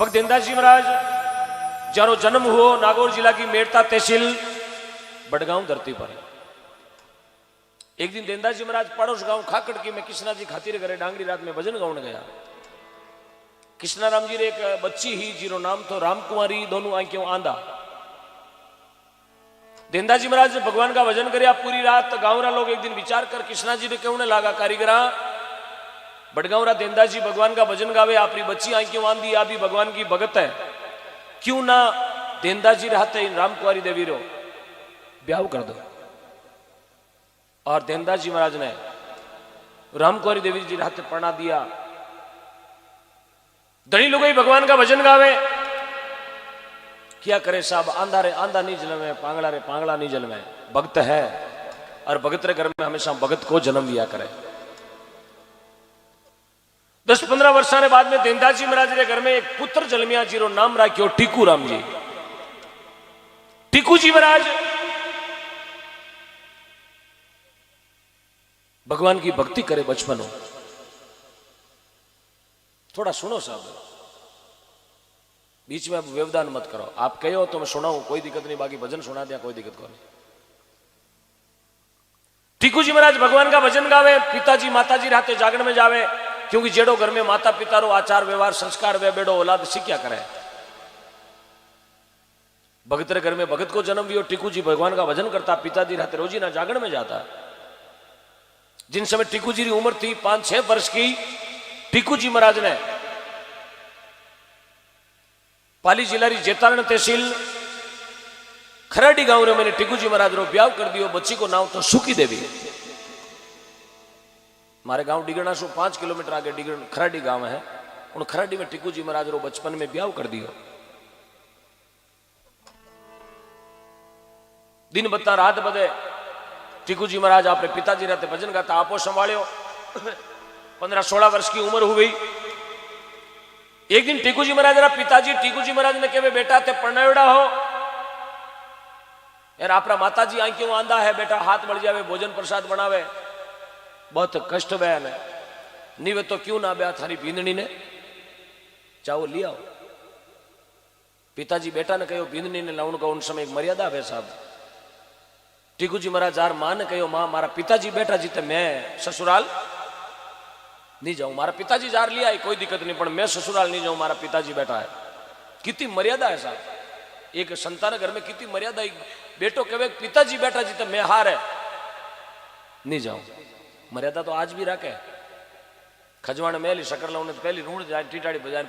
भक्त देनदास जी महाराज जारो जन्म हुआ नागौर जिला की मेड़ता तहसील बड़गांव धरती पर। एक दिन देनदास जी महाराज पड़ोस गांव खाकड़ की में कृष्णा जी खातिर करे डांगरी रात में भजन गाउन गया। कृष्णा राम जी रे एक बच्ची ही जीरो नाम तो रामकुमारी, दोनों आंखों आंधा। देनदास जी महाराज ने भगवान का भजन करया पूरी रात। गांवरा लोग एक दिन विचार कर कृष्णा जी ने कहने लागा कारीगरा बड़गांवरा देनदास जी भगवान का भजन गावे, आपरी बच्ची आंखों आंधी, आप भी भगवान की भगत है, क्यों ना देनदास जी रहते रामकुमारी देवी रो ब्याह कर दो। और देनदास जी महाराज ने रामकुमारी देवी जी रहते पढ़ा दिया। धनी लोग ही भगवान का भजन गावे, क्या करे साहब, आंधा रे आंधा नहीं जन्मे, पांगड़ा रे पांगड़ा नहीं जन्मे। भक्त है और भगत रे घर में हमेशा भगत को जन्म लिया करे। 10-15 वर्षा ने बाद में देनदास जी महाराज के घर में एक पुत्र जन्मिया, जीरो नाम राख्यो टीकू राम जी। टीकू जी महाराज भगवान की भक्ति करे बचपन हो। थोड़ा सुनो साहब, बीच में आप व्यवधान मत करो। आप कहो तो मैं सुनाऊं, कोई दिक्कत नहीं, बाकी भजन सुना दिया कोई दिक्कत नहीं। टीकू जी महाराज भगवान का भजन गावे, पिताजी माताजी रहते जागरण में जावे, क्योंकि जेड़ो घर में माता पिता रो आचार व्यवहार संस्कार वे बेड़ो औलाद सीख्या करे। भगत रे घर में भगत को जन्म दियो। टीकू जी भगवान का भजन करता, पिताजी रहते रोजी ना जागरण में जाता। जिन समय टीकू जी की उम्र थी 5-6 वर्ष की, टीकू जी महाराज ने पाली जिला री जेतारण तहसील खराडी गांव रे मैंने टीकू जी महाराज रो ब्याह कर दियो। बच्ची को नाम तो सुखी देवी। हमारे गांव डिगरना से 5 किलोमीटर आगे डिगरण खराडी गांव है। उन खराडी में टीकू जी महाराज रो बचपन में ब्याह कर दियो। दिन बता रात बदे टीकू जी महाराज अपने पिताजी रहते भजन गाता, आपो संभालियो। 15-16 वर्ष की उम्र हो गई। एक दिन टीकू जी महाराज पिताजी टीकू जी महाराज ने कहे बेटा ते परणायोड़ा हो यार, आपरा माताजी आंखों आंधा है, बेटा हाथ बढ़ जावे, भोजन प्रसाद बनावे, बहुत कष्ट बे ने नीवे तो क्यों ना ब्याह थारी बींदनी ने चाहो लिया। पिताजी बेटा ने कहो बींदनी ने लाउण का उन समय एक मर्यादा है साहब। टीकू जी महाराज जार मां ने कहो मां मारा पिताजी बेटा जीते मैं ससुराल नहीं जाऊं। मारा पिताजी जार लिया है कोई दिक्कत नहीं, पर मैं ससुराल नहीं जाऊं, मारा पिताजी बैठा है। कितनी मर्यादा है साहब, एक संतान घर में कितनी मर्यादा। बेटो कहे पिताजी बैठा जी तो मैं हार है नहीं जाऊं। मर्यादा तो आज भी रखे। खजवाण मेली शकर लाउने पहली रूढ़ जाए टीटाड़ी बजाय